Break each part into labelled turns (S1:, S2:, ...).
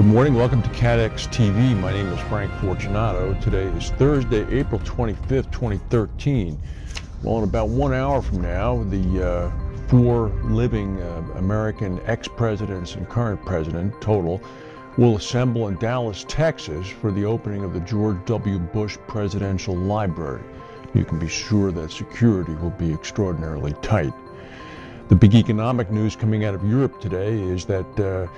S1: Good morning, welcome to CATEX TV. My name is Frank Fortunato. Today is Thursday, April 25th, 2013. Well, in about 1 hour from now, the four living American ex-presidents and current president, total, will assemble in Dallas, Texas for the opening of the George W. Bush Presidential Library. You can be sure that security will be extraordinarily tight. The big economic news coming out of Europe today is that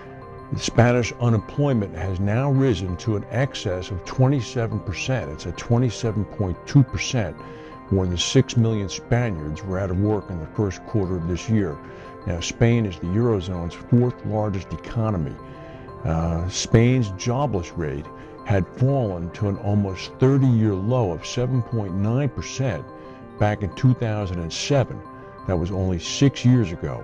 S1: Spanish unemployment has now risen to an excess of 27%. It's at 27.2%. More than 6 million Spaniards were out of work in the first quarter of this year. Now, Spain is the Eurozone's fourth largest economy. Spain's jobless rate had fallen to an almost 30-year low of 7.9% back in 2007. That was only 6 years ago.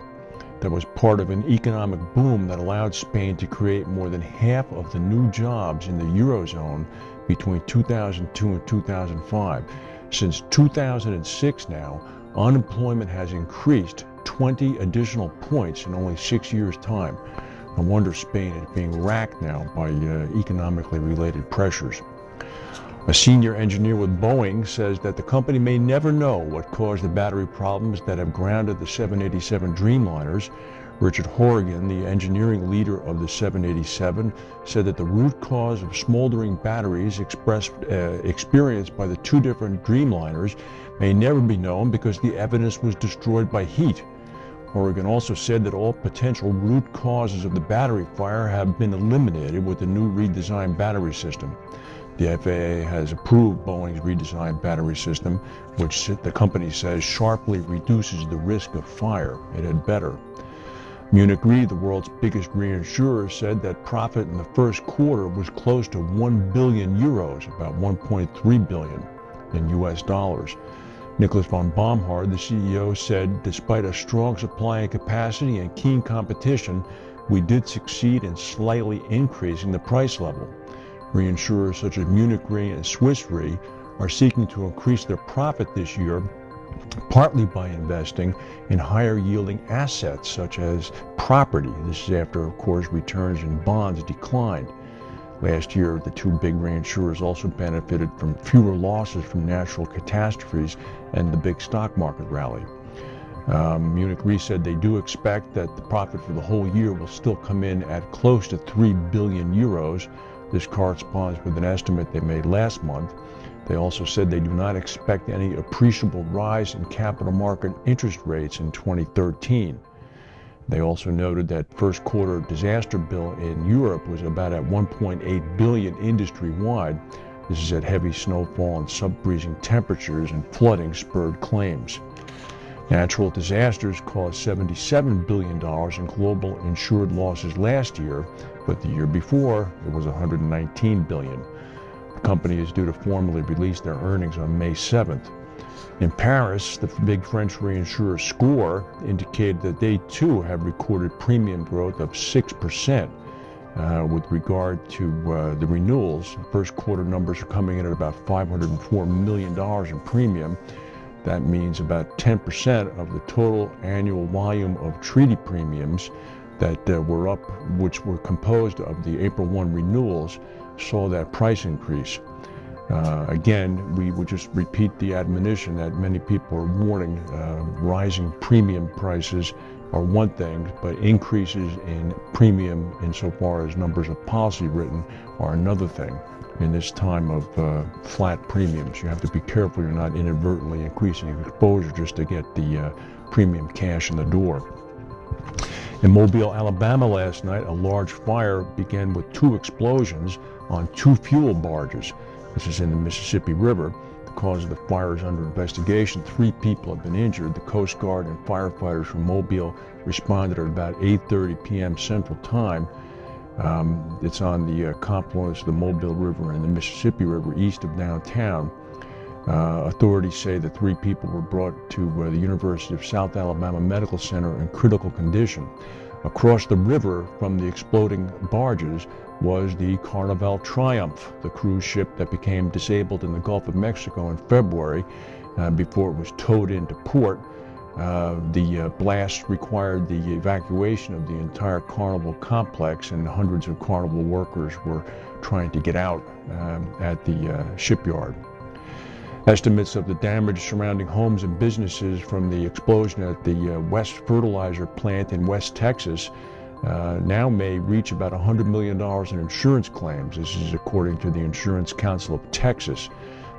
S1: That was part of an economic boom that allowed Spain to create more than half of the new jobs in the Eurozone between 2002 and 2005. Since 2006 now, unemployment has increased 20 additional points in only 6 years' time. No wonder Spain is being racked now by economically related pressures. A senior engineer with Boeing says that the company may never know what caused the battery problems that have grounded the 787 Dreamliners. Richard Horrigan, the engineering leader of the 787, said that the root cause of smoldering batteries experienced by the two different Dreamliners may never be known because the evidence was destroyed by heat. Horrigan also said that all potential root causes of the battery fire have been eliminated with the new redesigned battery system. The FAA has approved Boeing's redesigned battery system, which the company says sharply reduces the risk of fire. It had better. Munich Re, the world's biggest reinsurer, said that profit in the first quarter was close to 1 billion euros, about 1.3 billion in US dollars. Nicholas von Baumhard, the CEO, said, despite a strong supply and capacity and keen competition, we did succeed in slightly increasing the price level. Reinsurers such as Munich Re and Swiss Re are seeking to increase their profit this year, partly by investing in higher yielding assets such as property. This is after, of course, returns in bonds declined. Last year, the two big reinsurers also benefited from fewer losses from natural catastrophes and the big stock market rally. Munich Re said they do expect that the profit for the whole year will still come in at close to 3 billion euros. This corresponds with an estimate they made last month. They also said they do not expect any appreciable rise in capital market interest rates in 2013. They also noted that first quarter disaster bill in Europe was about at 1.8 billion industry-wide. This is at heavy snowfall and sub-freezing temperatures and flooding spurred claims. Natural disasters caused $77 billion in global insured losses last year, but the year before it was $119 billion. The company is due to formally release their earnings on May 7th. In Paris, the big French reinsurer SCOR indicated that they too have recorded premium growth of 6%. With regard to the renewals, first quarter numbers are coming in at about $504 million in premium. That means about 10% of the total annual volume of treaty premiums that were up, which were composed of the April 1 renewals, saw that price increase. Again, we would just repeat the admonition that many people are warning. Rising premium prices are one thing, but increases in premium insofar as numbers of policy written are another thing. In this time of flat premiums, you have to be careful you're not inadvertently increasing exposure just to get the premium cash in the door. In Mobile, Alabama last night, a large fire began with 2 explosions on 2 fuel barges. This is in the Mississippi River. The cause of the fire is under investigation. 3 people have been injured. The Coast Guard and firefighters from Mobile responded at about 8:30 p.m. Central Time. It's on the confluence of the Mobile River and the Mississippi River east of downtown. Authorities say that 3 people were brought to the University of South Alabama Medical Center in critical condition. Across the river from the exploding barges was the Carnival Triumph, the cruise ship that became disabled in the Gulf of Mexico in February before it was towed into port. The blast required the evacuation of the entire carnival complex, and hundreds of carnival workers were trying to get out at the shipyard. Estimates of the damage surrounding homes and businesses from the explosion at the West Fertilizer plant in West Texas now may reach about $100 million in insurance claims. This is according to the Insurance Council of Texas.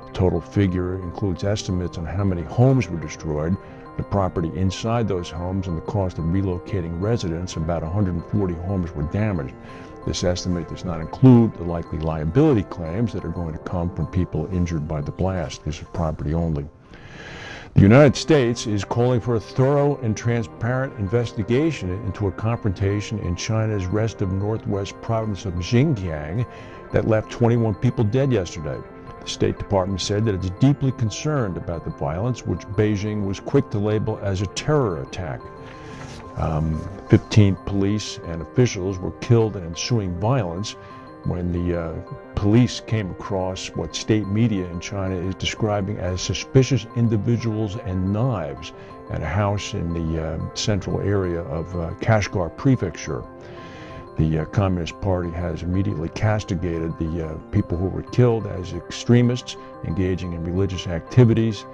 S1: The total figure includes estimates on how many homes were destroyed, the property inside those homes, and the cost of relocating residents. About 140 homes were damaged. This estimate does not include the likely liability claims that are going to come from people injured by the blast. This is property only. The United States is calling for a thorough and transparent investigation into a confrontation in China's rest of northwest province of Xinjiang that left 21 people dead yesterday. The State Department said that it's deeply concerned about the violence, which Beijing was quick to label as a terror attack. 15 police and officials were killed in ensuing violence when the police came across what state media in China is describing as suspicious individuals and knives at a house in the central area of Kashgar Prefecture. The Communist Party has immediately castigated the people who were killed as extremists engaging in religious activities.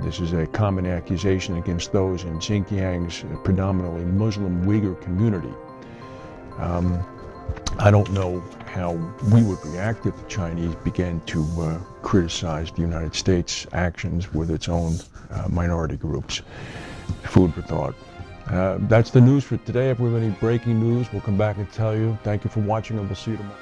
S1: This is a common accusation against those in Xinjiang's predominantly Muslim Uyghur community. I don't know how we would react if the Chinese began to criticize the United States' actions with its own minority groups. Food for thought. That's the news for today. If we have any breaking news, we'll come back and tell you. Thank you for watching, and we'll see you tomorrow.